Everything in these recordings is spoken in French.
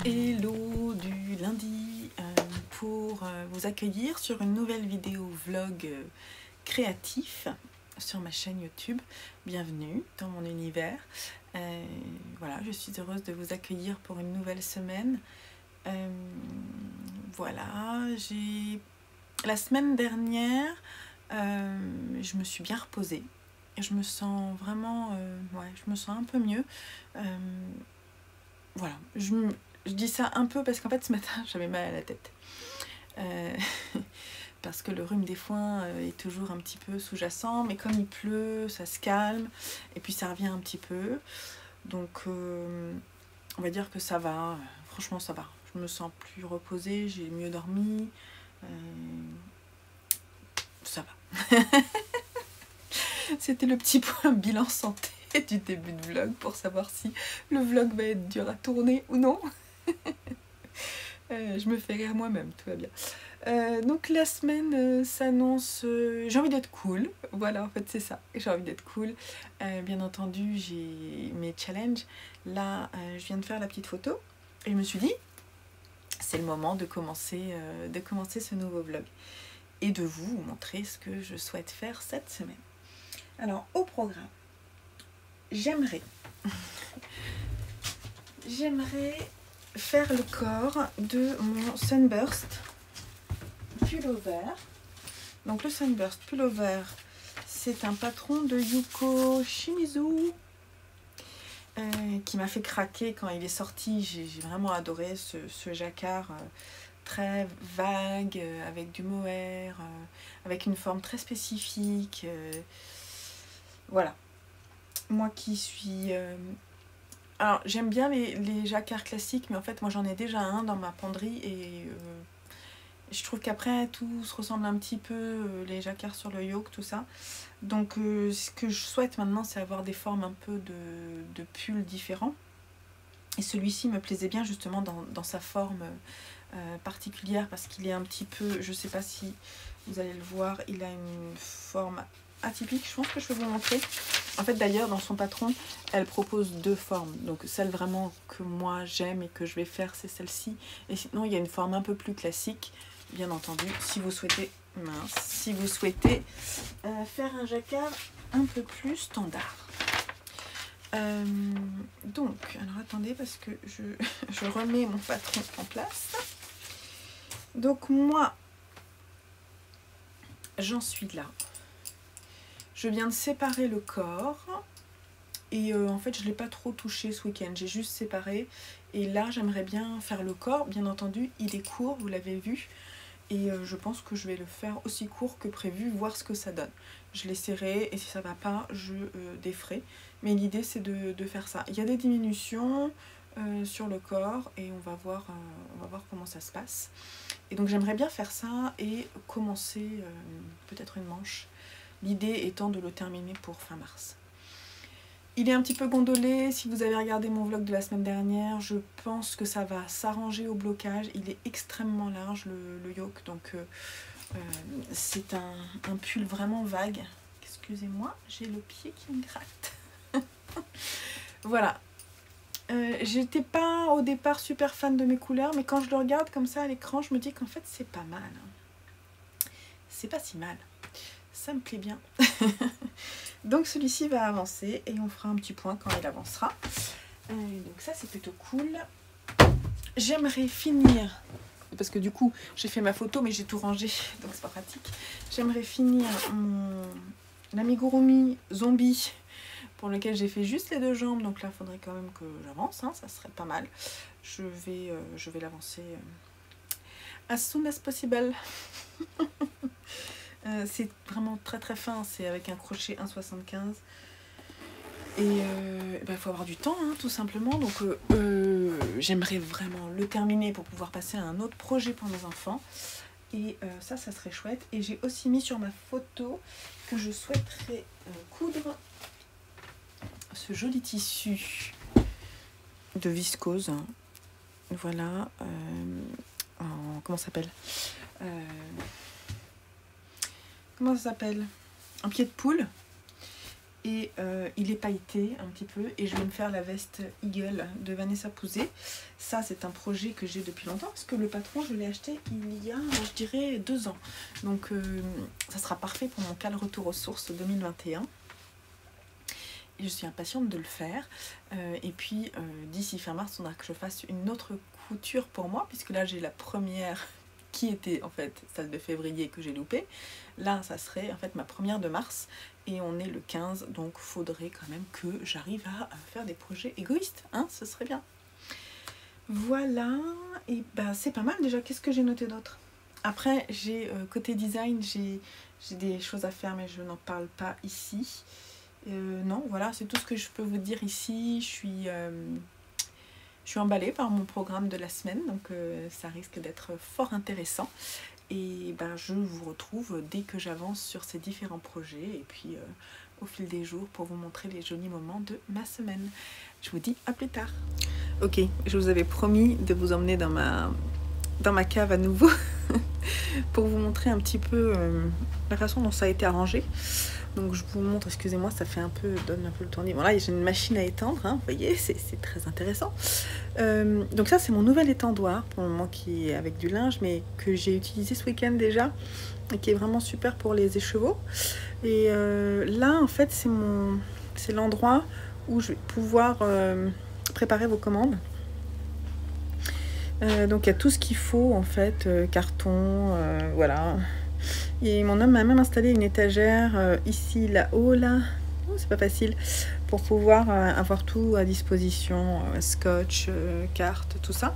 Hello du lundi pour vous accueillir sur une nouvelle vidéo vlog créatif sur ma chaîne YouTube. Bienvenue dans mon univers. Voilà, je suis heureuse de vous accueillir pour une nouvelle semaine. Voilà, la semaine dernière, je me suis bien reposée. Je me sens vraiment, ouais, je me sens un peu mieux. Voilà, je dis ça un peu parce qu'en fait ce matin j'avais mal à la tête. Parce que le rhume des foins est toujours un petit peu sous-jacent, mais comme il pleut, ça se calme et puis ça revient un petit peu. Donc on va dire que ça va, franchement ça va. Je me sens plus reposée, j'ai mieux dormi. Ça va. C'était le petit point bilan santé du début de vlog pour savoir si le vlog va être dur à tourner ou non. Je me fais rire moi-même, tout va bien. Donc la semaine s'annonce, j'ai envie d'être cool, voilà en fait c'est ça, j'ai envie d'être cool. Bien entendu j'ai mes challenges, là je viens de faire la petite photo et je me suis dit c'est le moment de commencer ce nouveau vlog et de vous montrer ce que je souhaite faire cette semaine. Alors au programme, j'aimerais faire le corps de mon Sunburst Pullover. Donc le Sunburst Pullover, c'est un patron de Yuko Shimizu qui m'a fait craquer quand il est sorti. J'ai vraiment adoré ce jacquard très vague, avec du mohair, avec une forme très spécifique. Voilà. Moi qui suis... alors j'aime bien les jacquards classiques, mais en fait moi j'en ai déjà un dans ma penderie et je trouve qu'après tout se ressemble un petit peu, les jacquards sur le yoke, tout ça. Donc ce que je souhaite maintenant c'est avoir des formes un peu de pulls différents. Et celui-ci me plaisait bien justement dans sa forme particulière parce qu'il est un petit peu, je sais pas si vous allez le voir, il a une forme atypique, je pense que je peux vous montrer. En fait d'ailleurs dans son patron elle propose deux formes, donc celle vraiment que moi j'aime et que je vais faire c'est celle-ci, et sinon il y a une forme un peu plus classique bien entendu si vous souhaitez faire un jacquard un peu plus standard. Donc alors attendez parce que je remets mon patron en place. Donc moi j'en suis là. Je viens de séparer le corps et en fait je ne l'ai pas trop touché ce week-end, j'ai juste séparé et là j'aimerais bien faire le corps, bien entendu il est court, vous l'avez vu, et je pense que je vais le faire aussi court que prévu, voir ce que ça donne. Je l'essaierai et si ça ne va pas je déferai, mais l'idée c'est de faire ça. Il y a des diminutions sur le corps et on va voir comment ça se passe. Et donc j'aimerais bien faire ça et commencer peut-être une manche. L'idée étant de le terminer pour fin mars. Il est un petit peu gondolé, si vous avez regardé mon vlog de la semaine dernière, je pense que ça va s'arranger au blocage. Il est extrêmement large le yoke, donc c'est un pull vraiment vague. Excusez-moi, j'ai le pied qui me gratte. Voilà. J'étais pas au départ super fan de mes couleurs, mais quand je le regarde comme ça à l'écran, je me dis qu'en fait c'est pas mal. C'est pas si mal. Ça me plaît bien. Donc celui-ci va avancer et on fera un petit point quand il avancera. Donc ça c'est plutôt cool. J'aimerais finir, parce que du coup j'ai fait ma photo mais j'ai tout rangé donc c'est pas pratique. J'aimerais finir mon amigurumi zombie pour lequel j'ai fait juste les deux jambes, donc là il faudrait quand même que j'avance, hein, ça serait pas mal. Je vais l'avancer as soon as possible. C'est vraiment très très fin, c'est avec un crochet 1,75 et il faut avoir du temps hein, tout simplement, donc j'aimerais vraiment le terminer pour pouvoir passer à un autre projet pour mes enfants et ça serait chouette. Et j'ai aussi mis sur ma photo que je souhaiterais coudre ce joli tissu de viscose, hein. Voilà, comment ça s'appelle, comment ça s'appelle, un pied de poule. et il est pailleté un petit peu et je vais me faire la veste Eagle de Vanessa Pouzet. Ça c'est un projet que j'ai depuis longtemps parce que le patron je l'ai acheté il y a je dirais 2 ans. Donc ça sera parfait pour mon cal retour aux sources 2021. Et je suis impatiente de le faire. Et puis d'ici fin mars, on aura que je fasse une autre couture pour moi, puisque là j'ai la première qui était en fait celle de février que j'ai loupée. Là, ça serait en fait ma première de mars. Et on est le 15, donc faudrait quand même que j'arrive à faire des projets égoïstes. Hein, ce serait bien. Voilà, et ben c'est pas mal déjà. Qu'est-ce que j'ai noté d'autre? Après, j'ai côté design, j'ai des choses à faire, mais je n'en parle pas ici. Non, voilà, c'est tout ce que je peux vous dire ici. Je suis emballée par mon programme de la semaine, donc ça risque d'être fort intéressant. Et ben, je vous retrouve dès que j'avance sur ces différents projets et puis au fil des jours pour vous montrer les jolis moments de ma semaine. Je vous dis à plus tard. Ok, je vous avais promis de vous emmener dans ma cave à nouveau pour vous montrer un petit peu la façon dont ça a été arrangé. Donc je vous montre, excusez-moi, ça fait donne un peu le tournis. Bon là j'ai une machine à étendre, hein, vous voyez, c'est très intéressant. Donc ça c'est mon nouvel étendoir pour le moment qui est avec du linge, mais que j'ai utilisé ce week-end déjà et qui est vraiment super pour les écheveaux. Et là en fait c'est l'endroit où je vais pouvoir préparer vos commandes. Donc il y a tout ce qu'il faut en fait, carton, voilà. Et mon homme m'a même installé une étagère ici, là-haut, là. Oh, c'est pas facile. Pour pouvoir avoir tout à disposition, scotch, carte, tout ça.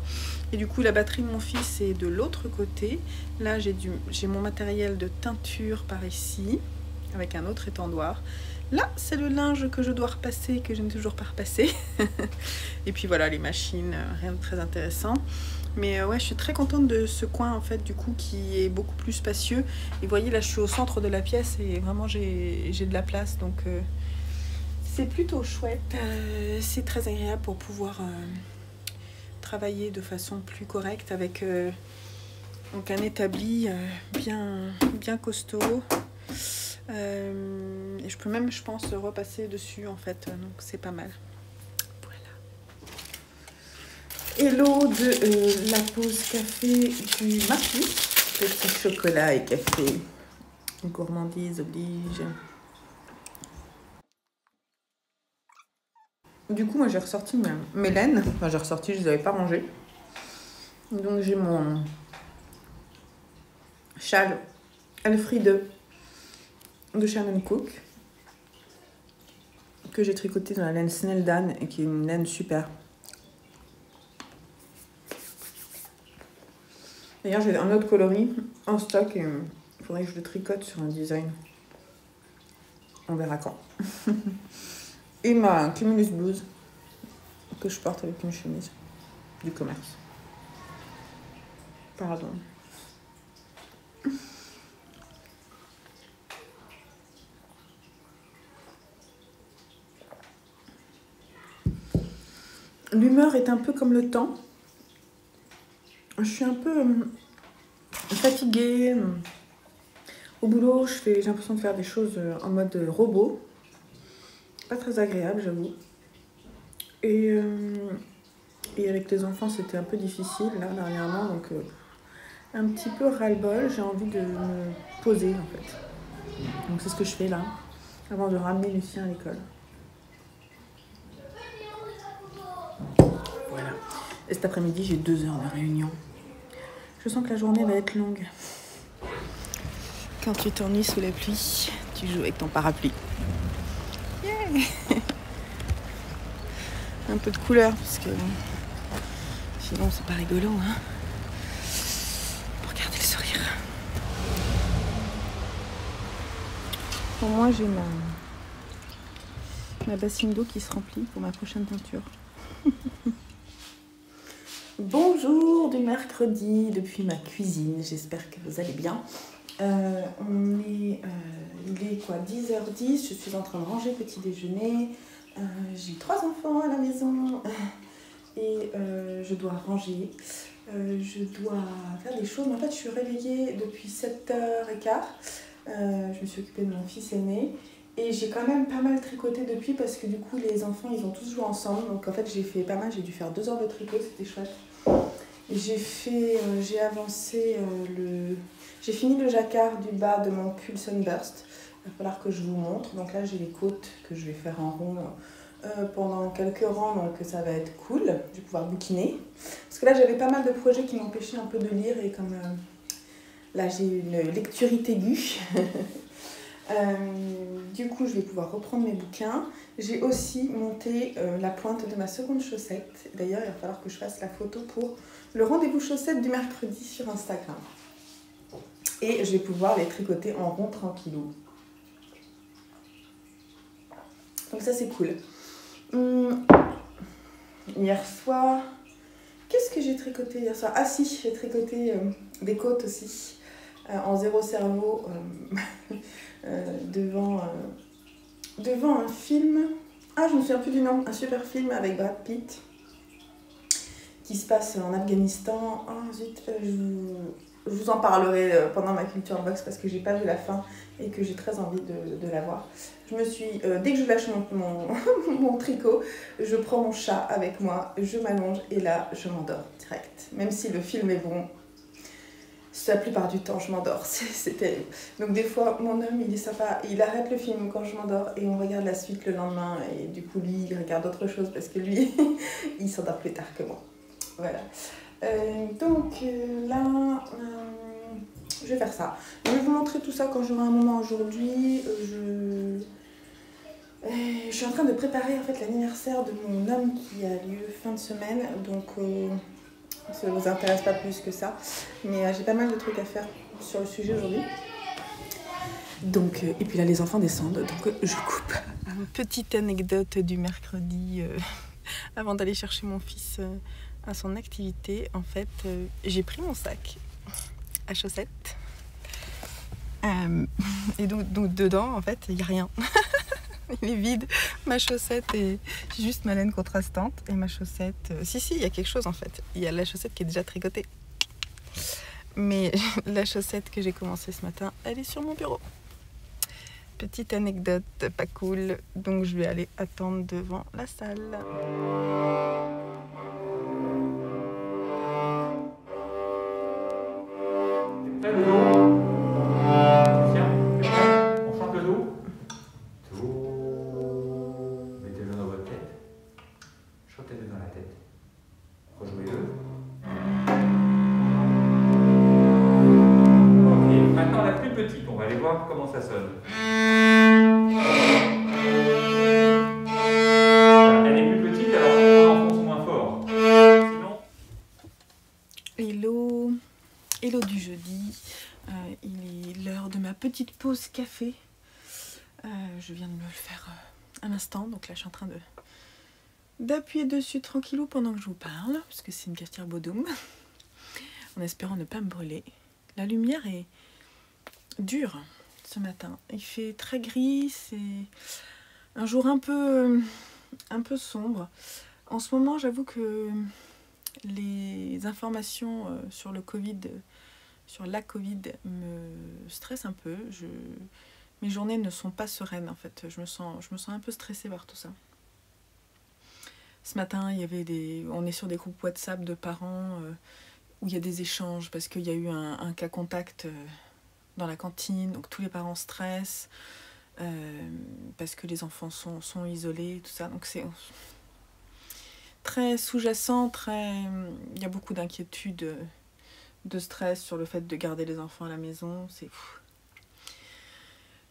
Et du coup, la batterie de mon fils est de l'autre côté. Là, j'ai mon matériel de teinture par ici, avec un autre étendoir. Là, c'est le linge que je dois repasser, que je n'ai toujours pas repassé. Et puis voilà, les machines, rien de très intéressant. Mais ouais, je suis très contente de ce coin en fait du coup qui est beaucoup plus spacieux. Et vous voyez là, je suis au centre de la pièce et vraiment j'ai de la place, donc c'est plutôt chouette. C'est très agréable pour pouvoir travailler de façon plus correcte avec donc un établi bien costaud. Et je peux même, je pense, repasser dessus en fait, donc c'est pas mal. Hello de la pause café du mardi. Petit chocolat et café. Une gourmandise oblige. Du coup, moi j'ai ressorti mes laines. Enfin, j'ai ressorti, je les avais pas rangées. Donc j'ai mon châle Elfriede de Shannon Cook que j'ai tricoté dans la laine Snelldane et qui est une laine super. D'ailleurs, j'ai un autre coloris en stock et il faudrait que je le tricote sur un design. On verra quand. Et ma Cumulus blouse que je porte avec une chemise du commerce. Pardon. L'humeur est un peu comme le temps. Je suis un peu fatiguée. Au boulot, j'ai l'impression de faire des choses en mode robot. Pas très agréable, j'avoue. Et avec les enfants, c'était un peu difficile, là, dernièrement. Donc, un petit peu ras-le-bol. J'ai envie de me poser, en fait. Donc, c'est ce que je fais, là, avant de ramener Lucien à l'école. Voilà. Et cet après-midi, j'ai 2 heures de réunion. Je sens que la journée va être longue. Quand tu t'ennuies sous la pluie, tu joues avec ton parapluie. Yeah. Un peu de couleur, parce que sinon c'est pas rigolo, hein. Regardez le sourire. Pour moi, j'ai ma bassine d'eau qui se remplit pour ma prochaine teinture. Bonjour du mercredi depuis ma cuisine, j'espère que vous allez bien. Il est quoi, 10h10, je suis en train de ranger petit déjeuner. J'ai 3 enfants à la maison et je dois ranger. Je dois faire des choses, mais en fait je suis réveillée depuis 7h15. Je me suis occupée de mon fils aîné Et j'ai quand même pas mal tricoté depuis parce que du coup les enfants ils ont tous joué ensemble. Donc en fait j'ai fait pas mal, j'ai dû faire 2 heures de tricot, c'était chouette. J'ai avancé j'ai fini le jacquard du bas de mon pull Sunburst. Il va falloir que je vous montre. Donc là j'ai les côtes que je vais faire en rond pendant quelques rangs, donc ça va être cool. Je vais pouvoir bouquiner. Parce que là j'avais pas mal de projets qui m'empêchaient un peu de lire et comme là j'ai une lecturite aiguë. Du coup, je vais pouvoir reprendre mes bouquins. J'ai aussi monté la pointe de ma seconde chaussette. D'ailleurs, il va falloir que je fasse la photo pour le rendez-vous chaussettes du mercredi sur Instagram. Et je vais pouvoir les tricoter en rond tranquillou. Donc ça, c'est cool. Hier soir, qu'est-ce que j'ai tricoté hier soir? Ah si, j'ai tricoté des côtes aussi, en zéro cerveau. Devant un film. Ah, je me souviens plus du nom. Un super film avec Brad Pitt qui se passe en Afghanistan. Oh zut, je vous en parlerai pendant ma culture box parce que j'ai pas vu la fin et que j'ai très envie de la voir. Je me suis, dès que je lâche mon tricot, je prends mon chat avec moi, je m'allonge et là je m'endors direct. Même si le film est bon, la plupart du temps, je m'endors, c'est terrible. Donc des fois, mon homme, il est sympa, il arrête le film quand je m'endors et on regarde la suite le lendemain. Et du coup, lui, il regarde autre chose parce que lui, il s'endort plus tard que moi. Voilà. Là, je vais faire ça. Je vais vous montrer tout ça quand j'aurai un moment aujourd'hui. Je suis en train de préparer en fait l'anniversaire de mon homme qui a lieu fin de semaine. Donc... ça ne vous intéresse pas plus que ça, mais j'ai pas mal de trucs à faire sur le sujet aujourd'hui. Donc, et puis là les enfants descendent, donc je coupe. Une petite anecdote du mercredi, avant d'aller chercher mon fils à son activité. En fait, j'ai pris mon sac à chaussettes, et donc dedans, en fait, il n'y a rien. Il est vide, ma chaussette et j'ai juste ma laine contrastante et ma chaussette. Si, il y a quelque chose en fait. Il y a la chaussette qui est déjà tricotée. Mais la chaussette que j'ai commencée ce matin, elle est sur mon bureau. Petite anecdote pas cool, donc je vais aller attendre devant la salle. Prêt le dos? Tiens, t'es prêt? On chante le dos? Mettez-le dans votre tête. Chantez-le dans la tête. Rejouez-le. Ok, maintenant la plus petite, on va aller voir comment ça sonne. Voilà, elle est plus petite, alors on enfonce moins fort. Sinon... Hello du jeudi. Il est l'heure de ma petite pause café. Je viens de me le faire un instant, donc là je suis en train d'appuyer dessus tranquillou pendant que je vous parle, parce que c'est une cafetière Bodum, en espérant ne pas me brûler. La lumière est dure ce matin, il fait très gris, c'est un jour un peu sombre. En ce moment, j'avoue que les informations sur le Covid, sur la Covid, me stressent un peu. Mes journées ne sont pas sereines en fait. Je me sens un peu stressée par tout ça. Ce matin, on est sur des groupes WhatsApp de parents où il y a des échanges parce qu'il y a eu un cas contact dans la cantine. Donc tous les parents stressent parce que les enfants sont isolés, tout ça. Donc c'est très sous-jacent, il y a beaucoup d'inquiétude, de stress sur le fait de garder les enfants à la maison.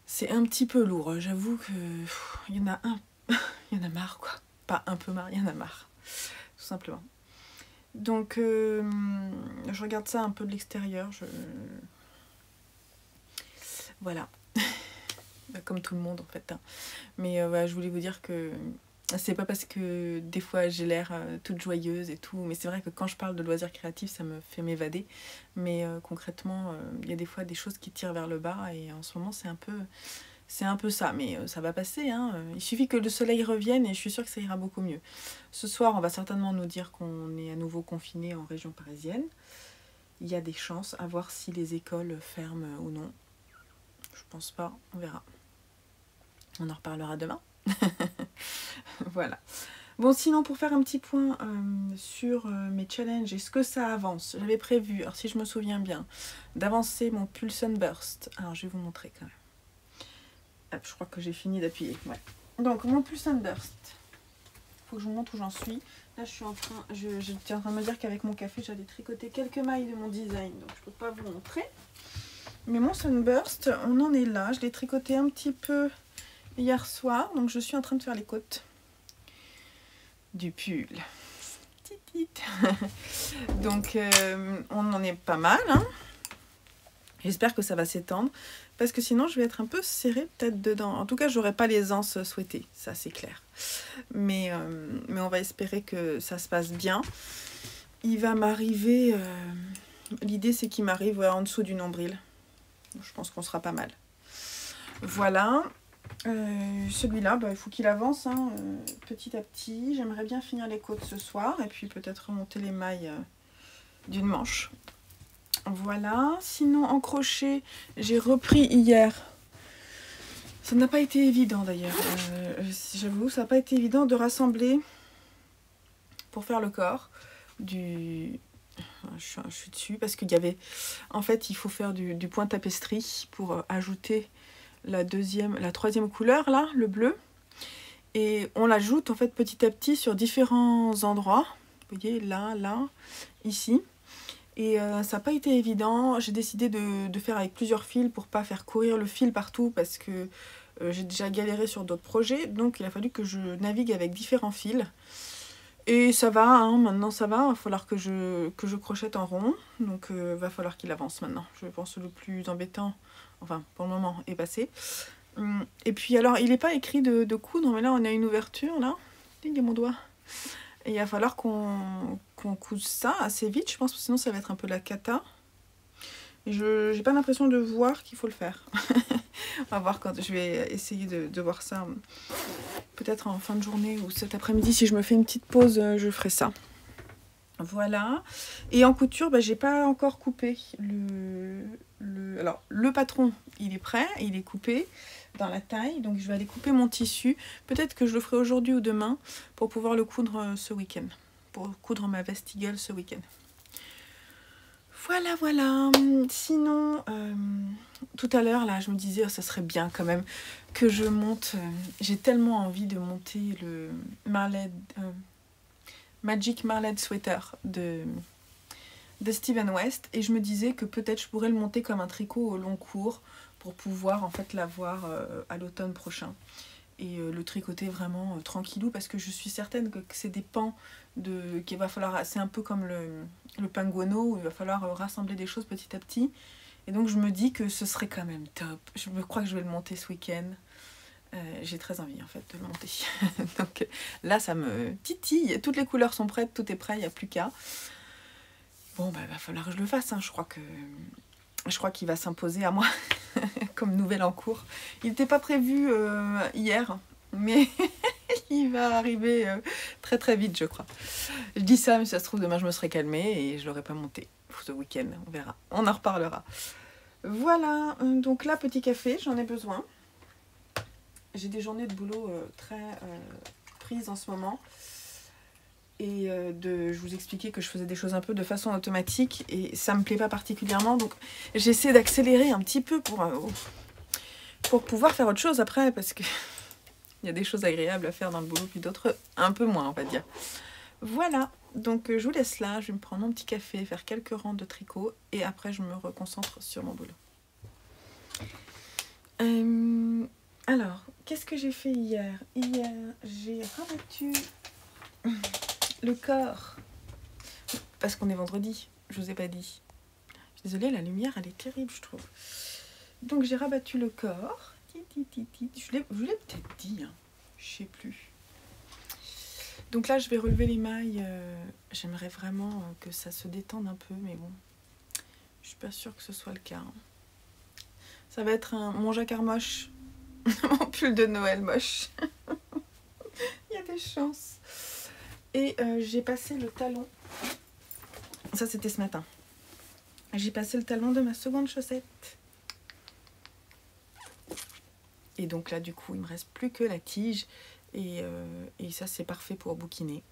C'est un petit peu lourd. J'avoue que il y en a marre quoi. Pas un peu marre, il y en a marre, tout simplement. Donc je regarde ça un peu de l'extérieur. Voilà. Comme tout le monde en fait. Hein. Mais ouais, je voulais vous dire que c'est pas parce que des fois j'ai l'air toute joyeuse et tout, mais c'est vrai que quand je parle de loisirs créatifs, ça me fait m'évader. Mais concrètement, il y a des fois des choses qui tirent vers le bas et en ce moment c'est un peu ça. Mais ça va passer, hein. Il suffit que le soleil revienne et je suis sûre que ça ira beaucoup mieux. Ce soir, on va certainement nous dire qu'on est à nouveau confiné en région parisienne. Il y a des chances à voir si les écoles ferment ou non. Je pense pas, on verra. On en reparlera demain. Voilà. Bon, sinon, pour faire un petit point sur mes challenges et ce que ça avance, j'avais prévu, alors si je me souviens bien, d'avancer mon Pulse Sunburst. Alors, je vais vous montrer quand même. Hop, je crois que j'ai fini d'appuyer. Ouais. Donc, mon Pulse Sunburst. Il faut que je vous montre où j'en suis. Là, je suis en train, j'étais en train de me dire qu'avec mon café, j'allais tricoter quelques mailles de mon design. Donc, je ne peux pas vous montrer. Mais mon Sunburst, on en est là. Je l'ai tricoté un petit peu hier soir. Donc, je suis en train de faire les côtes du pull. Donc on en est pas mal, hein. J'espère que ça va s'étendre parce que sinon je vais être un peu serrée peut-être dedans. En tout cas, j'aurai pas les anses souhaitées, ça c'est clair. Mais on va espérer que ça se passe bien. Il va m'arriver, l'idée c'est qu'il m'arrive en dessous du nombril. Je pense qu'on sera pas mal. Voilà. Celui-là, il faut qu'il avance hein, petit à petit. J'aimerais bien finir les côtes ce soir et puis peut-être remonter les mailles d'une manche. Voilà. Sinon, en crochet, j'ai repris hier. Ça n'a pas été évident d'ailleurs. J'avoue, ça n'a pas été évident de rassembler pour faire le corps du... Je suis dessus parce qu'il y avait... En fait, il faut faire du point tapisserie pour ajouter la troisième couleur là, le bleu, et on l'ajoute en fait petit à petit sur différents endroits, vous voyez là, ici, et ça n'a pas été évident. J'ai décidé de faire avec plusieurs fils pour pas faire courir le fil partout parce que j'ai déjà galéré sur d'autres projets, donc il a fallu que je navigue avec différents fils. Et ça va, hein, maintenant ça va, il va falloir que je crochette en rond, donc va falloir qu'il avance maintenant. Je pense que le plus embêtant, enfin pour le moment, est passé. Et puis alors, il n'est pas écrit de coudre, mais là on a une ouverture, là, il y a mon doigt. Et il va falloir qu'on couse ça assez vite, je pense, parce que sinon ça va être un peu la cata. Et je n'ai pas l'impression de voir qu'il faut le faire. On va voir quand je vais essayer de voir ça. Peut-être en fin de journée ou cet après-midi, si je me fais une petite pause, je ferai ça. Voilà. Et en couture, j'ai pas encore coupé alors, le patron, il est prêt, il est coupé dans la taille. Donc, je vais aller couper mon tissu. Peut-être que je le ferai aujourd'hui ou demain pour pouvoir le coudre ce week-end. Pour coudre ma veste Eagle ce week-end. Voilà, voilà. Sinon, tout à l'heure, là, je me disais, ça serait bien quand même que je monte. J'ai tellement envie de monter le Magic Marled Sweater de Steven West. Et je me disais que peut-être je pourrais le monter comme un tricot au long cours pour pouvoir en fait l'avoir à l'automne prochain. Et le tricoter vraiment tranquillou parce que je suis certaine que c'est des pans qu'il va falloir, c'est un peu comme le Penguono où il va falloir rassembler des choses petit à petit. Et donc je me dis que ce serait quand même top. Je me crois que je vais le monter ce week-end. J'ai très envie en fait de le monter. Donc là ça me titille. Toutes les couleurs sont prêtes, tout est prêt, il n'y a plus qu'à. Bon il va falloir que je le fasse. Hein. Je crois qu'il va s'imposer à moi comme nouvelle en cours. Il n'était pas prévu hier, mais il va arriver très très vite, je crois. Je dis ça, mais ça se trouve, demain je me serai calmée et je ne l'aurais pas monté. Ce week-end, on verra. On en reparlera. Voilà, donc là, petit café, j'en ai besoin. J'ai des journées de boulot très prises en ce moment. Et je vous expliquais que je faisais des choses un peu de façon automatique et ça me plaît pas particulièrement. Donc j'essaie d'accélérer un petit peu pour pouvoir faire autre chose après parce que il y a des choses agréables à faire dans le boulot puis d'autres un peu moins, on va dire. Voilà, donc je vous laisse là, je vais me prendre mon petit café, faire quelques rangs de tricot et après je me reconcentre sur mon boulot. Alors, qu'est-ce que j'ai fait hier? Hier, j'ai rabattu le corps parce qu'on est vendredi, je vous ai pas dit. Je suis désolée, la lumière elle est terrible je trouve. Donc j'ai rabattu le corps. Je vous l'ai peut-être dit, hein. Je sais plus. Donc là je vais relever les mailles. J'aimerais vraiment que ça se détende un peu, mais bon, je suis pas sûre que ce soit le cas. Hein. Ça va être mon jacquard moche, mon pull de Noël moche. Il y a des chances. Et j'ai passé le talon. Ça c'était ce matin. J'ai passé le talon de ma seconde chaussette. Et donc là du coup il me reste plus que la tige et ça c'est parfait pour bouquiner.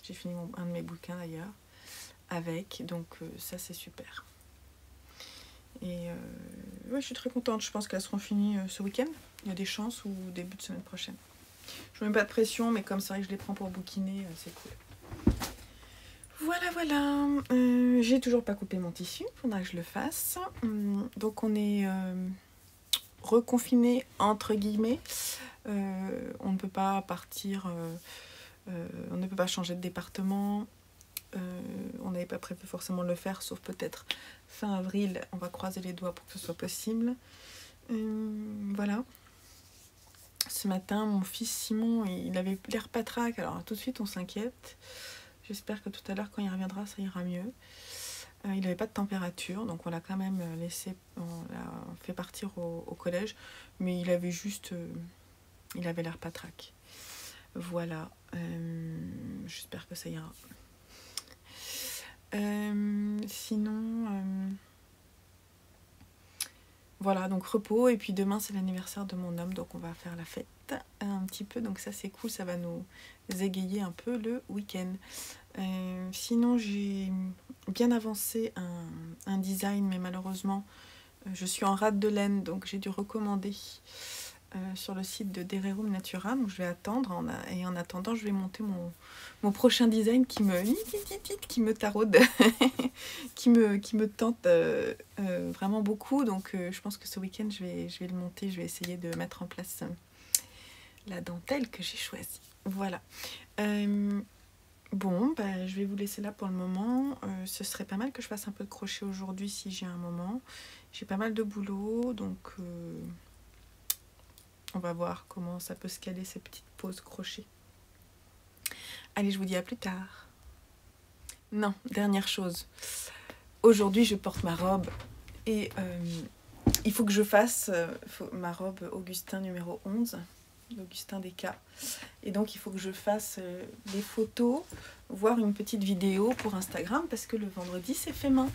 J'ai fini un de mes bouquins d'ailleurs avec, donc ça c'est super. Et ouais, je suis très contente, je pense qu'elles seront finies ce week-end. Il y a des chances ou début de semaine prochaine. Je ne mets pas de pression, mais comme c'est vrai que je les prends pour bouquiner, c'est cool. Voilà, voilà. J'ai toujours pas coupé mon tissu, il faudra que je le fasse. Donc on est reconfiné entre guillemets. On ne peut pas partir, on ne peut pas changer de département. On n'avait pas prévu forcément de le faire, sauf peut-être fin avril. On va croiser les doigts pour que ce soit possible. Voilà. Ce matin, mon fils Simon, il avait l'air patraque, alors tout de suite on s'inquiète. J'espère que tout à l'heure, quand il reviendra, ça ira mieux. Il n'avait pas de température, donc on l'a quand même laissé, on l'a fait partir au collège, mais il avait juste, il avait l'air patraque. Voilà, j'espère que ça ira. Sinon, voilà, donc repos, et puis demain c'est l'anniversaire de mon homme, donc on va faire la fête un petit peu, donc ça c'est cool, ça va nous égayer un peu le week-end. Sinon j'ai bien avancé un design, mais malheureusement je suis en rate de laine, donc j'ai dû recommander sur le site de Dererum Natura, donc je vais attendre, et en attendant je vais monter mon prochain design qui me taraude, qui me tente vraiment beaucoup, donc je pense que ce week-end je vais le monter, je vais essayer de mettre en place la dentelle que j'ai choisie. Voilà. Bon, bah, je vais vous laisser là pour le moment. Ce serait pas mal que je fasse un peu de crochet aujourd'hui si j'ai un moment. J'ai pas mal de boulot, donc on va voir comment ça peut se caler ces petites pauses crochet. Allez, je vous dis à plus tard. Non, dernière chose. Aujourd'hui, je porte ma robe et il faut que je fasse ma robe Augustin numéro 11. Augustin Descas, et donc il faut que je fasse des photos, voire une petite vidéo pour Instagram, parce que le vendredi c'est fait main,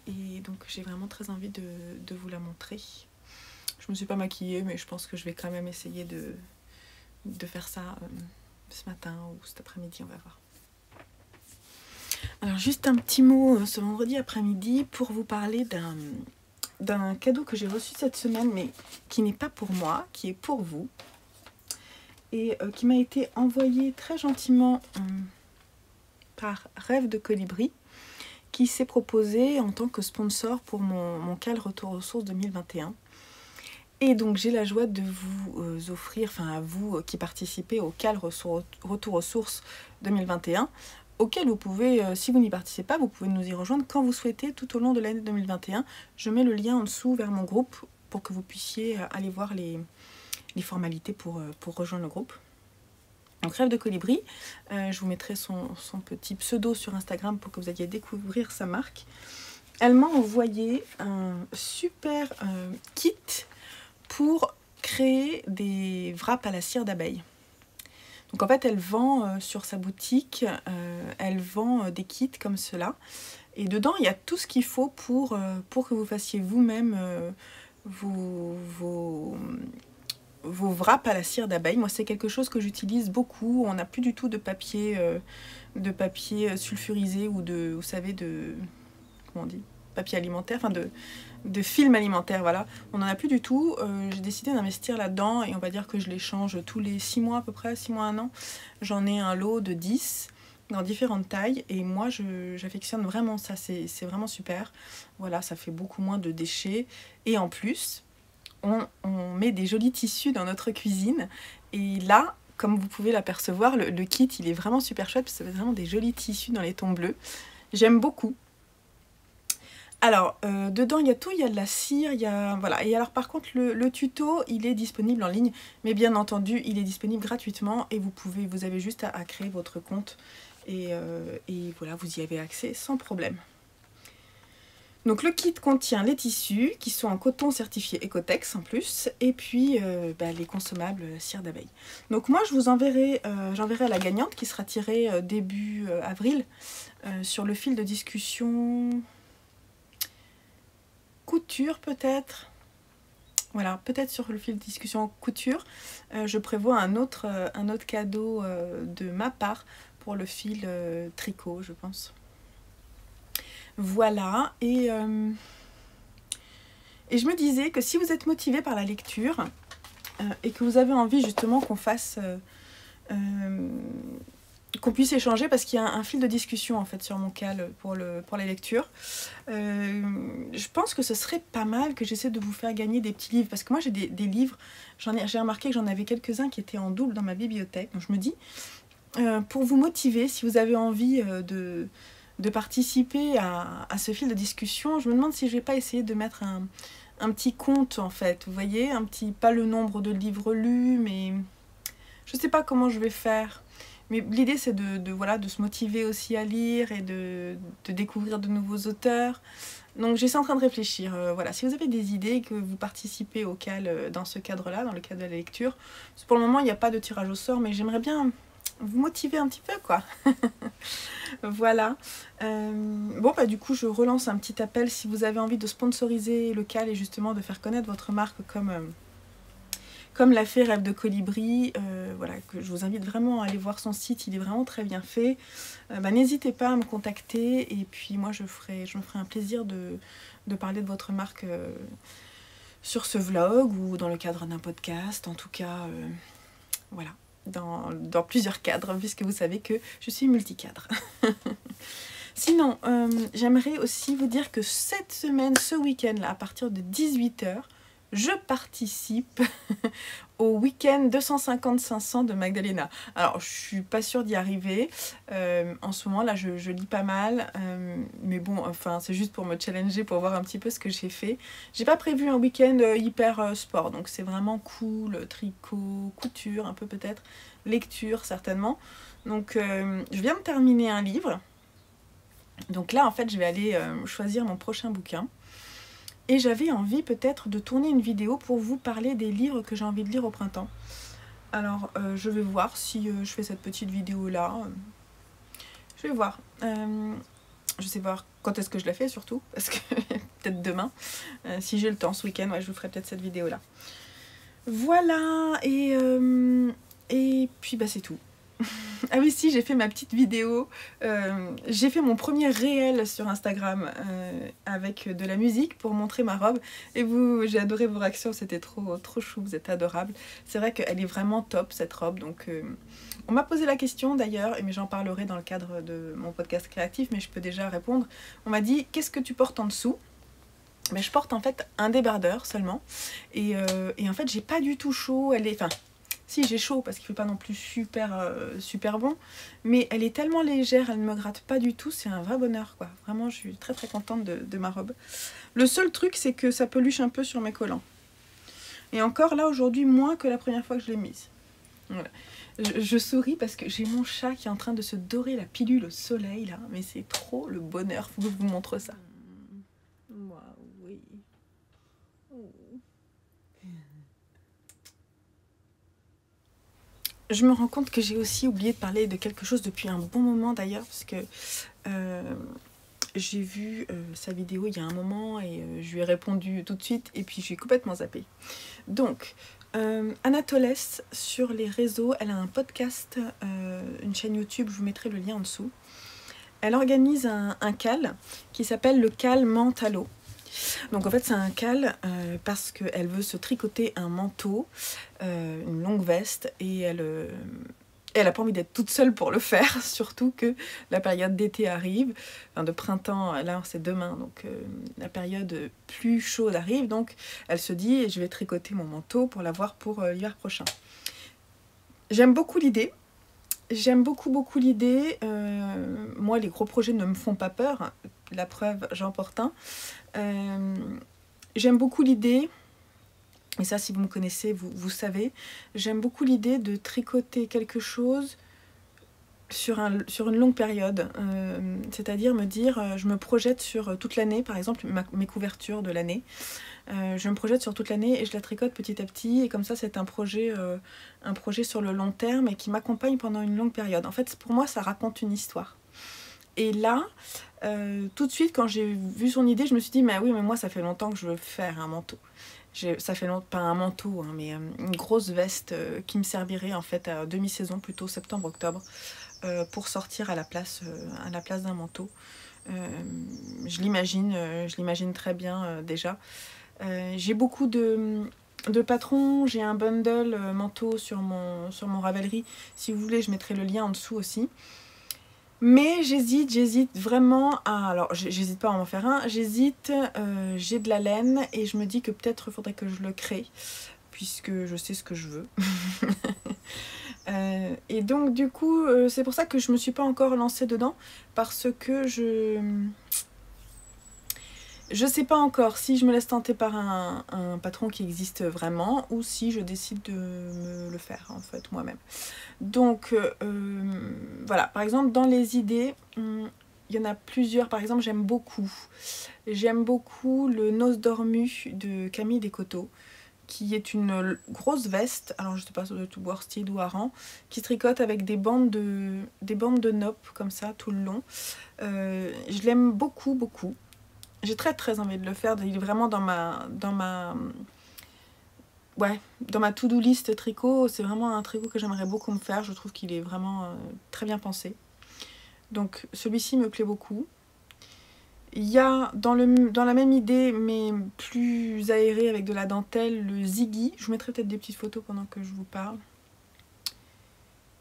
et donc j'ai vraiment très envie de vous la montrer. Je me suis pas maquillée, mais je pense que je vais quand même essayer de faire ça ce matin ou cet après-midi, on va voir. Alors juste un petit mot ce vendredi après-midi pour vous parler d'un cadeau que j'ai reçu cette semaine, mais qui n'est pas pour moi, qui est pour vous, et qui m'a été envoyé très gentiment par Rêve de Colibri, qui s'est proposé en tant que sponsor pour mon CAL Retour aux Sources 2021. Et donc j'ai la joie de vous offrir, enfin à vous qui participez au CAL Retour aux Sources 2021, auquel vous pouvez, si vous n'y participez pas, vous pouvez nous y rejoindre quand vous souhaitez tout au long de l'année 2021. Je mets le lien en dessous vers mon groupe pour que vous puissiez aller voir les formalités pour rejoindre le groupe. Donc Rêve de Colibri, je vous mettrai son petit pseudo sur Instagram pour que vous alliez découvrir sa marque. Elle m'a envoyé un super kit pour créer des wraps à la cire d'abeille. Donc en fait elle vend sur sa boutique, elle vend des kits comme cela. Et dedans il y a tout ce qu'il faut pour que vous fassiez vous-même vos wraps à la cire d'abeille. Moi c'est quelque chose que j'utilise beaucoup. On n'a plus du tout de papier sulfurisé ou de, vous savez, de, comment on dit, papier alimentaire, enfin de film alimentaire, voilà. On n'en a plus du tout. J'ai décidé d'investir là-dedans et on va dire que je les change tous les 6 mois à peu près, 6 mois, 1 an. J'en ai un lot de 10 dans différentes tailles et moi j'affectionne vraiment ça, c'est vraiment super. Voilà, ça fait beaucoup moins de déchets et en plus on met des jolis tissus dans notre cuisine et là, comme vous pouvez l'apercevoir, le kit il est vraiment super chouette parce que ça fait vraiment des jolis tissus dans les tons bleus. J'aime beaucoup. Alors, dedans il y a tout, il y a de la cire, il y a, voilà. Et alors par contre le tuto il est disponible en ligne, mais bien entendu il est disponible gratuitement et vous avez juste à créer votre compte et voilà, vous y avez accès sans problème. Donc le kit contient les tissus qui sont en coton certifié Ecotex en plus, et puis les consommables cire d'abeille. Donc moi je vous enverrai, j'enverrai à la gagnante qui sera tirée début avril sur le fil de discussion couture peut-être. Voilà, peut-être sur le fil de discussion couture, je prévois un autre cadeau de ma part pour le fil tricot, je pense. Voilà, et je me disais que si vous êtes motivé par la lecture et que vous avez envie justement qu'on fasse... qu'on puisse échanger parce qu'il y a un fil de discussion en fait sur mon cal pour la lecture. Je pense que ce serait pas mal que j'essaie de vous faire gagner des petits livres parce que moi j'ai des livres, j'ai remarqué que j'en avais quelques-uns qui étaient en double dans ma bibliothèque. Donc je me dis, pour vous motiver, si vous avez envie de participer à ce fil de discussion, je me demande si je vais pas essayer de mettre un petit compte en fait, vous voyez, pas le nombre de livres lus, mais je sais pas comment je vais faire. Mais l'idée, c'est de se motiver aussi à lire et de découvrir de nouveaux auteurs. Donc, j'essaie en train de réfléchir. Voilà, si vous avez des idées et que vous participez au cal dans ce cadre-là, dans le cadre de la lecture, pour le moment, il n'y a pas de tirage au sort, mais j'aimerais bien vous motiver un petit peu, quoi. Voilà. Bon, bah du coup, je relance un petit appel si vous avez envie de sponsoriser le cal et justement de faire connaître votre marque comme l'a fait Rêve de Colibri, voilà, que je vous invite vraiment à aller voir son site, il est vraiment très bien fait. N'hésitez pas à me contacter et puis moi je me ferai un plaisir de parler de votre marque sur ce vlog ou dans le cadre d'un podcast, en tout cas, voilà, dans plusieurs cadres, puisque vous savez que je suis multicadre. Sinon, j'aimerais aussi vous dire que cette semaine, ce week-end-là, à partir de 18 h, je participe au week-end 250-500 de Magdalena. Alors, je suis pas sûre d'y arriver. En ce moment, là, je lis pas mal. Mais bon, enfin, c'est juste pour me challenger, pour voir un petit peu ce que j'ai fait. J'ai pas prévu un week-end hyper sport. Donc, c'est vraiment cool. Tricot, couture, un peu peut-être. Lecture, certainement. Donc, je viens de terminer un livre. Donc là, en fait, je vais aller choisir mon prochain bouquin. Et j'avais envie peut-être de tourner une vidéo pour vous parler des livres que j'ai envie de lire au printemps. Alors, je vais voir si je fais cette petite vidéo-là. Je vais voir. Je sais voir quand est-ce que je la fais surtout, parce que peut-être demain. Si j'ai le temps ce week-end, ouais, je vous ferai peut-être cette vidéo-là. Voilà, et puis bah c'est tout. Ah oui, si, j'ai fait ma petite vidéo, j'ai fait mon premier réel sur Instagram avec de la musique pour montrer ma robe. Et j'ai adoré vos réactions, c'était trop chou, vous êtes adorables. C'est vrai qu'elle est vraiment top cette robe, donc on m'a posé la question d'ailleurs, mais j'en parlerai dans le cadre de mon podcast créatif, mais je peux déjà répondre. On m'a dit, qu'est-ce que tu portes en dessous ? Mais je porte en fait un débardeur seulement, et en fait j'ai pas du tout chaud, si j'ai chaud parce qu'il fait pas non plus super bon, mais elle est tellement légère, elle ne me gratte pas du tout, c'est un vrai bonheur quoi. Vraiment je suis très contente de ma robe. Le seul truc c'est que ça peluche un peu sur mes collants. Et encore là aujourd'hui moins que la première fois que je l'ai mise. Voilà. Je souris parce que j'ai mon chat qui est en train de se dorer la pilule au soleil là, mais c'est trop le bonheur, faut que je vous montre ça. Moi oui. Je me rends compte que j'ai aussi oublié de parler de quelque chose depuis un bon moment d'ailleurs, parce que j'ai vu sa vidéo il y a un moment et je lui ai répondu tout de suite et puis j'ai complètement zappé. Donc, Anatoles sur les réseaux, elle a un podcast, une chaîne YouTube, je vous mettrai le lien en dessous. Elle organise un cal qui s'appelle le cal Mentalo. Donc en fait c'est un cal parce qu'elle veut se tricoter un manteau, une longue veste, et elle a pas envie d'être toute seule pour le faire, surtout que la période d'été arrive, enfin de printemps, là c'est demain, donc la période plus chaude arrive, donc elle se dit je vais tricoter mon manteau pour l'avoir pour l'hiver prochain. J'aime beaucoup l'idée. J'aime beaucoup l'idée. Moi, les gros projets ne me font pas peur. La preuve, j'en porte un. J'aime beaucoup l'idée, et ça, si vous me connaissez, vous savez, j'aime beaucoup l'idée de tricoter quelque chose sur une longue période. C'est-à-dire me dire, je me projette sur toute l'année, par exemple, mes couvertures de l'année. Je me projette sur toute l'année et je la tricote petit à petit, et comme ça c'est un projet sur le long terme et qui m'accompagne pendant une longue période. En fait pour moi ça raconte une histoire. Et là tout de suite quand j'ai vu son idée je me suis dit mais oui mais moi ça fait longtemps que je veux faire un manteau. Ça fait longtemps, pas un manteau, hein, mais une grosse veste qui me servirait en fait à demi-saison, plutôt septembre-octobre, pour sortir à la place d'un manteau. Je l'imagine très bien déjà. J'ai beaucoup de patrons, j'ai un bundle manteau sur mon Ravelry. Si vous voulez, je mettrai le lien en dessous aussi. Mais j'hésite vraiment à... Alors, j'hésite pas à en faire un. J'hésite, j'ai de la laine et je me dis que peut-être il faudrait que je le crée, puisque je sais ce que je veux. Et donc, du coup, c'est pour ça que je me suis pas encore lancée dedans, parce que je sais pas encore si je me laisse tenter par un patron qui existe vraiment ou si je décide de me le faire en fait moi-même. Donc voilà, par exemple dans les idées, il y en a plusieurs. Par exemple, j'aime beaucoup le Noce Dormue de Camille Descoteaux, qui est une grosse veste, alors je sais pas, ça doit être worsted ou hareng, qui tricote avec des bandes de nopp comme ça tout le long. Je l'aime beaucoup, beaucoup. J'ai très très envie de le faire. Il est vraiment dans ma to-do list tricot. C'est vraiment un tricot que j'aimerais beaucoup me faire. Je trouve qu'il est vraiment très bien pensé. Donc celui-ci me plaît beaucoup. Il y a dans la même idée, mais plus aéré avec de la dentelle, le Ziggy. Je vous mettrai peut-être des petites photos pendant que je vous parle.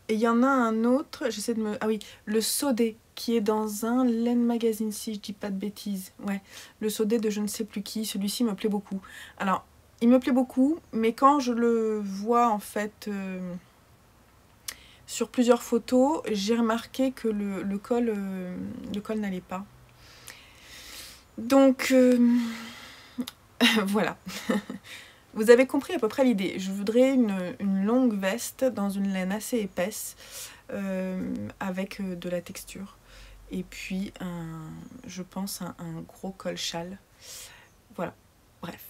Et il y en a un autre, j'essaie de me... Ah oui, le Sodé, qui est dans un Laine Magazine, si je dis pas de bêtises. Ouais, le Sodé de je ne sais plus qui, celui-ci me plaît beaucoup. Alors, il me plaît beaucoup, mais quand je le vois, en fait, sur plusieurs photos, j'ai remarqué que le col n'allait pas. Donc, voilà. Vous avez compris à peu près l'idée. Je voudrais une longue veste dans une laine assez épaisse avec de la texture. Et puis, je pense, un gros col châle. Voilà, bref.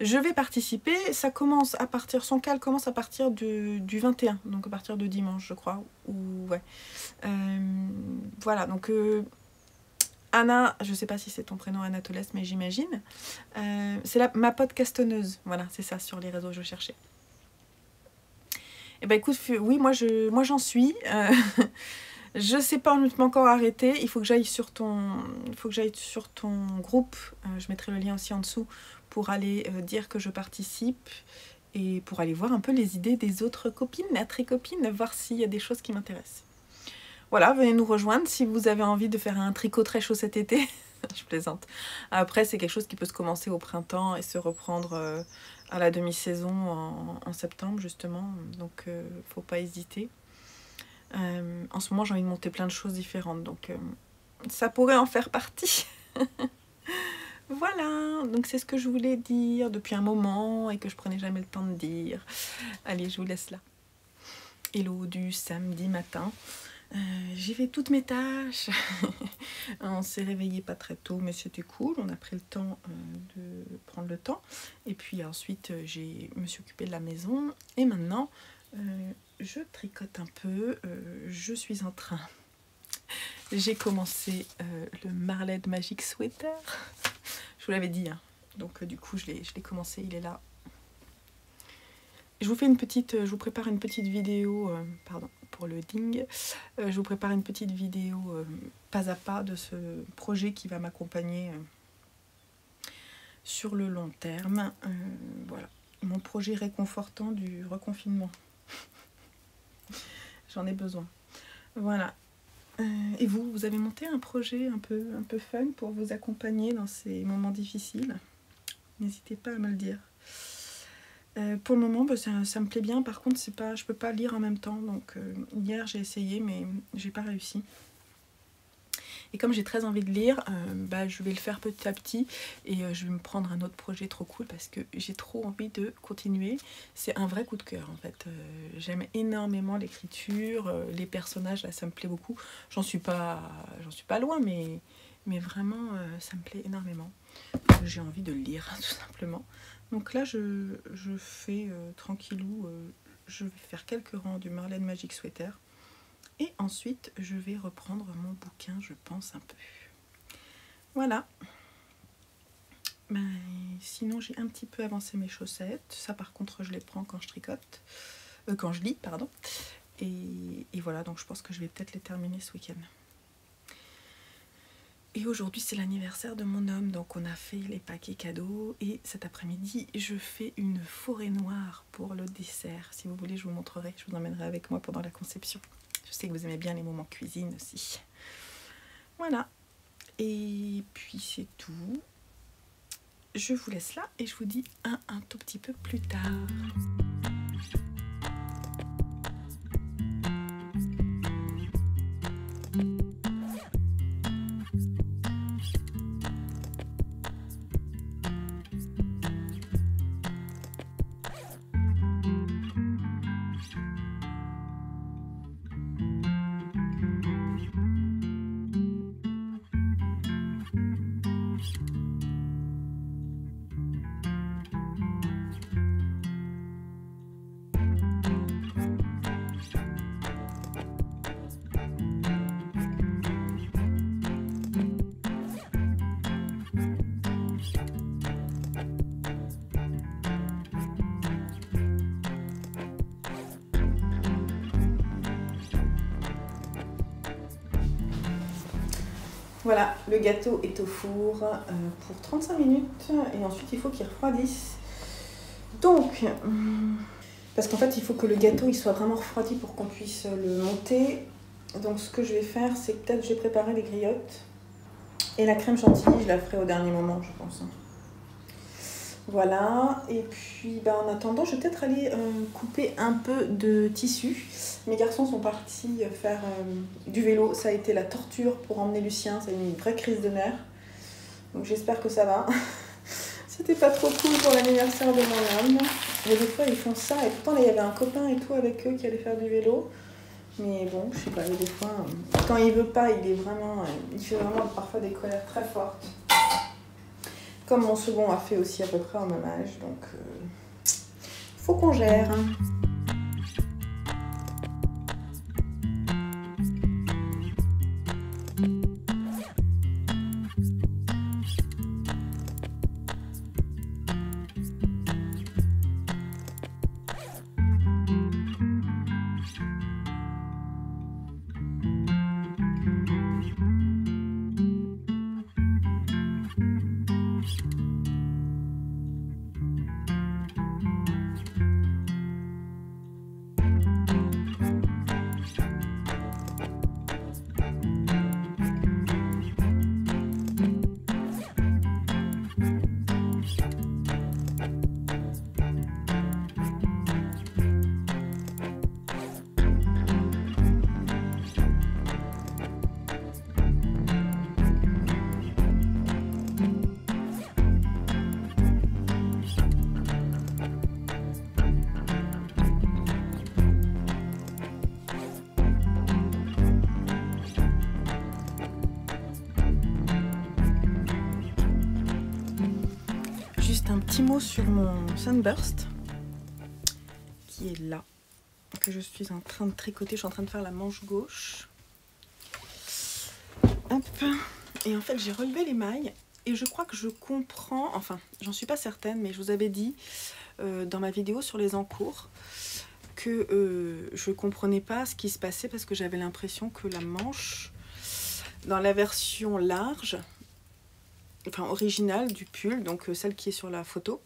Je vais participer. Ça commence à partir, son cal commence à partir du 21, donc à partir de dimanche, je crois. Ou, ouais. Voilà, donc... Anna, je sais pas si c'est ton prénom Anatolès, mais j'imagine. C'est ma podcastonneuse. Voilà, c'est ça, sur les réseaux, je cherchais. Et ben écoute, oui, moi j'en suis. Je sais pas encore arrêter. Il faut que j'aille sur ton groupe. Je mettrai le lien aussi en dessous pour aller dire que je participe et pour aller voir un peu les idées des autres copines, la tricopine, voir s'il y a des choses qui m'intéressent. Voilà, venez nous rejoindre si vous avez envie de faire un tricot très chaud cet été. Je plaisante. Après, c'est quelque chose qui peut se commencer au printemps et se reprendre à la demi-saison en septembre, justement. Donc, faut pas hésiter. En ce moment, j'ai envie de monter plein de choses différentes. Donc, ça pourrait en faire partie. Voilà, donc c'est ce que je voulais dire depuis un moment et que je prenais jamais le temps de dire. Allez, je vous laisse là. Hello du samedi matin. J'ai fait toutes mes tâches. On s'est réveillé pas très tôt, mais c'était cool. On a pris le temps de prendre le temps. Et puis ensuite, je me suis occupée de la maison. Et maintenant, je tricote un peu. Je suis en train... J'ai commencé le Marled Magic Sweater. Je vous l'avais dit, hein. Donc du coup, je l'ai commencé. Il est là. Je vous prépare une petite vidéo, pardon pour le ding, je vous prépare une petite vidéo pas à pas de ce projet qui va m'accompagner sur le long terme. Voilà, mon projet réconfortant du reconfinement. J'en ai besoin. Voilà. Et vous avez monté un projet un peu fun pour vous accompagner dans ces moments difficiles? N'hésitez pas à me le dire. Pour le moment, ça me plaît bien. Par contre, je peux pas lire en même temps. Donc hier, j'ai essayé, mais j'ai pas réussi. Et comme j'ai très envie de lire, je vais le faire petit à petit. Et je vais me prendre un autre projet trop cool parce que j'ai trop envie de continuer. C'est un vrai coup de cœur, en fait. J'aime énormément l'écriture, les personnages, là, ça me plaît beaucoup. J'en suis pas loin, mais vraiment, ça me plaît énormément. J'ai envie de le lire, tout simplement. Donc là, je fais tranquillou, je vais faire quelques rangs du Marled Magic Sweater. Et ensuite, je vais reprendre mon bouquin, je pense, un peu. Voilà. sinon j'ai un petit peu avancé mes chaussettes. Ça par contre je les prends quand je tricote, quand je lis pardon. Et voilà, donc je pense que je vais peut-être les terminer ce week-end. Et aujourd'hui c'est l'anniversaire de mon homme, donc on a fait les paquets cadeaux. Et cet après-midi je fais une forêt noire pour le dessert. Si vous voulez je vous montrerai, je vous emmènerai avec moi pendant la conception. Je sais que vous aimez bien les moments cuisine aussi. Voilà. Et puis c'est tout. Je vous laisse là et je vous dis un tout petit peu plus tard. Voilà, le gâteau est au four pour 35 minutes et ensuite il faut qu'il refroidisse. Donc, parce qu'en fait il faut que le gâteau il soit vraiment refroidi pour qu'on puisse le monter. Donc ce que je vais faire, c'est que peut-être j'ai préparé les griottes et la crème chantilly, je la ferai au dernier moment je pense. Voilà, et puis en attendant, je vais peut-être aller couper un peu de tissu. Mes garçons sont partis faire du vélo, ça a été la torture pour emmener Lucien, ça a eu une vraie crise de nerfs. Donc j'espère que ça va. C'était pas trop cool pour l'anniversaire de mon âme. Mais des fois ils font ça, et pourtant là, il y avait un copain et tout avec eux qui allait faire du vélo. Mais bon, je sais pas, des fois, quand il veut pas, il fait vraiment parfois des colères très fortes. Comme mon second a fait aussi à peu près au même âge, donc faut qu'on gère. Un petit mot sur mon Sunburst qui est là, que je suis en train de tricoter. Je suis en train de faire la manche gauche. Hop. Et en fait j'ai relevé les mailles et je crois que je comprends, enfin j'en suis pas certaine, mais je vous avais dit dans ma vidéo sur les encours que je comprenais pas ce qui se passait parce que j'avais l'impression que la manche dans la version large, enfin originale du pull, donc celle qui est sur la photo,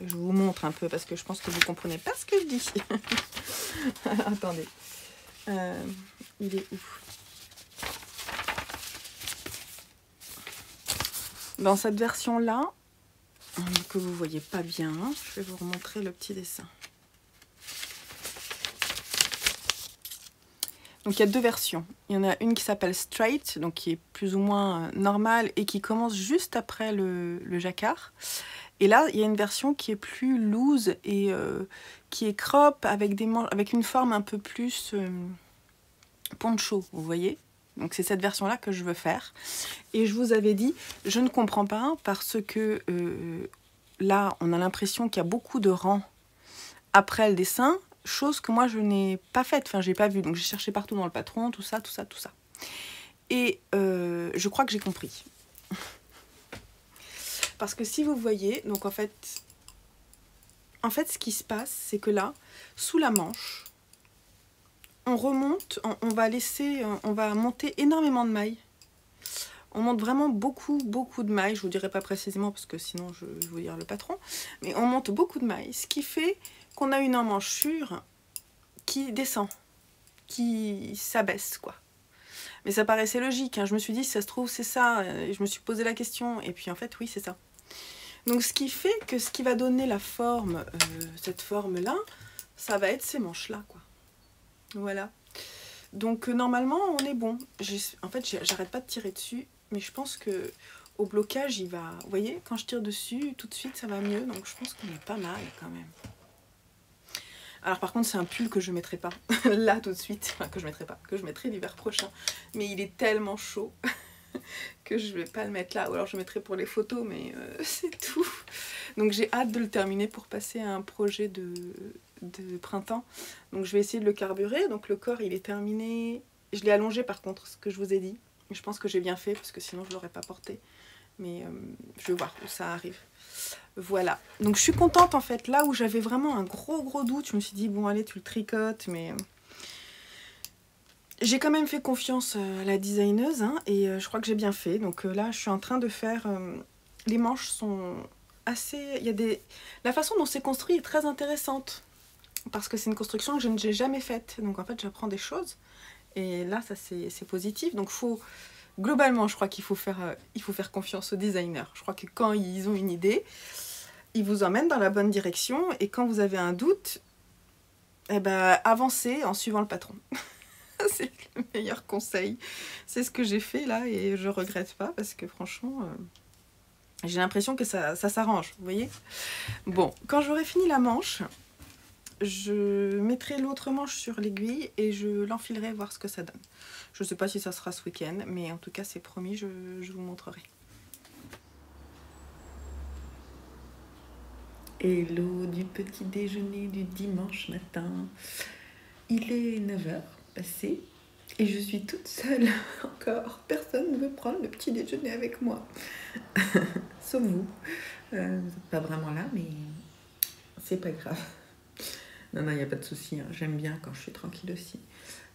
je vous montre un peu parce que je pense que vous comprenez pas ce que je dis. Attendez, il est où? Dans cette version là que vous voyez pas bien, je vais vous remontrer le petit dessin. Donc il y a deux versions. Il y en a une qui s'appelle Straight, donc qui est plus ou moins normale et qui commence juste après le jacquard. Et là, il y a une version qui est plus loose et qui est crop avec une forme un peu plus poncho, vous voyez. Donc c'est cette version-là que je veux faire. Et je vous avais dit, je ne comprends pas parce que là, on a l'impression qu'il y a beaucoup de rangs après le dessin. Chose que moi je n'ai pas faite, enfin j'ai pas vu, donc j'ai cherché partout dans le patron, tout ça. Et je crois que j'ai compris. Parce que si vous voyez, donc en fait, ce qui se passe, c'est que là, sous la manche, on remonte, on va monter énormément de mailles. On monte vraiment beaucoup de mailles. Je ne vous dirai pas précisément parce que sinon je vais vous dire le patron. Mais on monte beaucoup de mailles, ce qui fait qu'on a une emmanchure qui descend, qui s'abaisse, quoi. Mais ça paraissait logique, hein. Je me suis dit, si ça se trouve, c'est ça. Et je me suis posé la question. Et puis en fait, oui, c'est ça. Donc ce qui fait que ce qui va donner la forme, cette forme-là, ça va être ces manches-là, quoi. Voilà. Donc normalement, on est bon. En fait, j'arrête pas de tirer dessus. Mais je pense que au blocage, il va... Vous voyez, quand je tire dessus, tout de suite, ça va mieux. Donc je pense qu'on est pas mal, quand même. Alors par contre, c'est un pull que je mettrai pas là tout de suite, enfin que je mettrai pas, que je mettrai l'hiver prochain. Mais il est tellement chaud que je vais pas le mettre là. Ou alors je le mettrai pour les photos, mais c'est tout. Donc j'ai hâte de le terminer pour passer à un projet de printemps. Donc je vais essayer de le carburer. Donc le corps, il est terminé. Je l'ai allongé par contre, ce que je vous ai dit. Je pense que j'ai bien fait parce que sinon je l'aurais pas porté. Mais je vais voir où ça arrive. Voilà, donc je suis contente en fait, là où j'avais vraiment un gros doute, je me suis dit bon allez tu le tricotes, mais j'ai quand même fait confiance à la designeuse, hein, et je crois que j'ai bien fait. Donc là je suis en train de faire, les manches sont assez, la façon dont c'est construit est très intéressante, parce que c'est une construction que je n'ai jamais faite, donc en fait j'apprends des choses, et là ça c'est positif, donc globalement je crois qu'il faut faire confiance aux designers. Je crois que quand ils ont une idée, ils vous emmènent dans la bonne direction, et quand vous avez un doute, eh ben, avancez en suivant le patron. C'est le meilleur conseil. C'est ce que j'ai fait là et je regrette pas parce que franchement, j'ai l'impression que ça s'arrange, vous voyez. Bon, quand j'aurai fini la manche, je mettrai l'autre manche sur l'aiguille et je l'enfilerai voir ce que ça donne. Je sais pas si ça sera ce week-end, mais en tout cas c'est promis, je vous montrerai. Hello du petit déjeuner du dimanche matin. Il est 9h passé et je suis toute seule encore. Personne ne veut prendre le petit déjeuner avec moi. Sauf vous. Vous n'êtes pas vraiment là, mais c'est pas grave. Non, il n'y a pas de souci, hein. J'aime bien quand je suis tranquille aussi.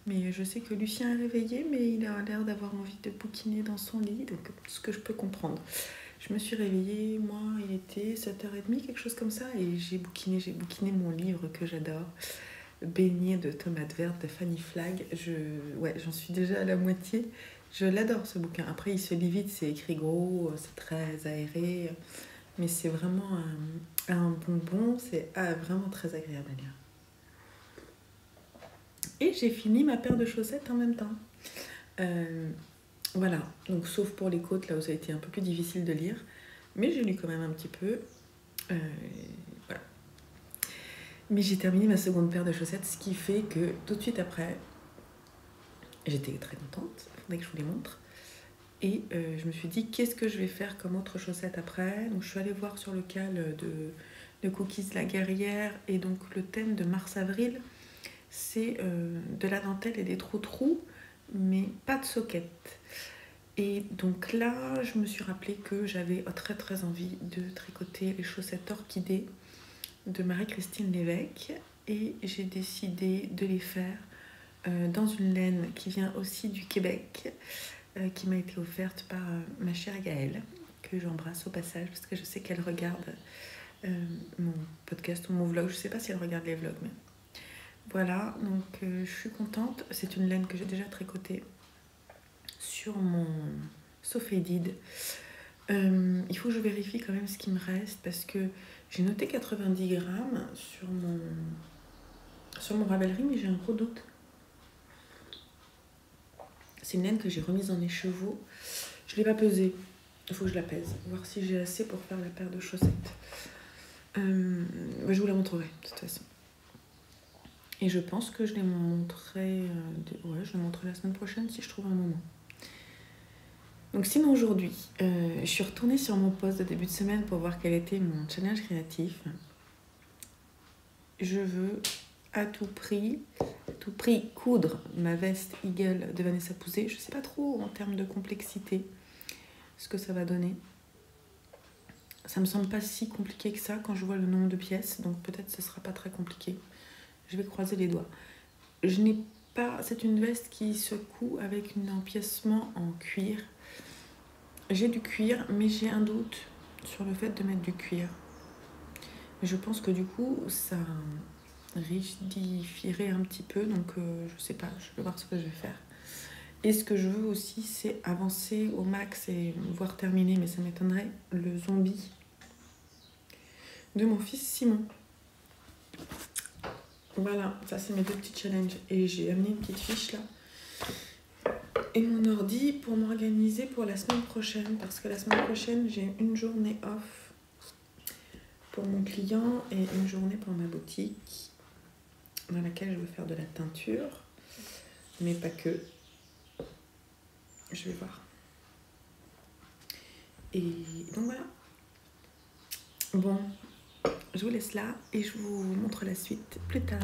Mais je sais que Lucien est réveillé, mais il a l'air d'avoir envie de bouquiner dans son lit, donc ce que je peux comprendre. Je me suis réveillée, moi, il était 7h30, quelque chose comme ça, et j'ai bouquiné mon livre que j'adore, Beignet de tomates vertes de Fanny Flagg. J'en suis déjà à la moitié. Je l'adore ce bouquin. Après, il se lit vite, c'est écrit gros, c'est très aéré, mais c'est vraiment un bonbon, c'est vraiment très agréable à lire. Et j'ai fini ma paire de chaussettes en même temps. Voilà, donc sauf pour les côtes, là où ça a été un peu plus difficile de lire, mais j'ai lu quand même un petit peu. Voilà. Mais j'ai terminé ma seconde paire de chaussettes, ce qui fait que tout de suite après, j'étais très contente, il faudrait que je vous les montre. Et je me suis dit, qu'est-ce que je vais faire comme autre chaussette après? Donc je suis allée voir sur le cal de Cookies la Guerrière, et donc le thème de mars-avril, c'est de la dentelle et des trous-trous, mais pas de soquettes. Et donc là, je me suis rappelé que j'avais très envie de tricoter les chaussettes orchidées de Marie-Christine Lévesque, et j'ai décidé de les faire dans une laine qui vient aussi du Québec, qui m'a été offerte par ma chère Gaëlle, que j'embrasse au passage, parce que je sais qu'elle regarde mon podcast ou mon vlog. Je sais pas si elle regarde les vlogs, mais voilà, donc je suis contente. C'est une laine que j'ai déjà tricotée sur mon Sophédide. Il faut que je vérifie quand même ce qui me reste, parce que j'ai noté 90 grammes sur mon Ravelry, mais j'ai un gros doute. C'est une laine que j'ai remise en écheveau. Je ne l'ai pas pesée. Il faut que je la pèse, voir si j'ai assez pour faire la paire de chaussettes. Je vous la montrerai de toute façon. Et je pense que je les montrerai, je les montrerai la semaine prochaine si je trouve un moment. Donc sinon aujourd'hui, je suis retournée sur mon post de début de semaine pour voir quel était mon challenge créatif. Je veux à tout prix coudre ma veste Eagle de Vanessa Pouzet. Je sais pas trop en termes de complexité ce que ça va donner. Ça me semble pas si compliqué que ça quand je vois le nombre de pièces, donc peut-être ce sera pas très compliqué. Je vais croiser les doigts. Je n'ai pas... C'est une veste qui se coud avec un empiècement en cuir. J'ai du cuir, mais j'ai un doute sur le fait de mettre du cuir. Je pense que du coup, ça rigidifierait un petit peu, donc je sais pas, je vais voir ce que je vais faire. Et ce que je veux aussi, c'est avancer au max et voir terminer, mais ça m'étonnerait, le zombie de mon fils Simon. Voilà, ça c'est mes 2 petits challenges. Et j'ai amené une petite fiche là. Et mon ordi pour m'organiser pour la semaine prochaine. Parce que la semaine prochaine, j'ai une journée off pour mon client et une journée pour ma boutique, dans laquelle je veux faire de la teinture. Mais pas que. Je vais voir. Et donc voilà. Bon, je vous laisse là et je vous montre la suite plus tard.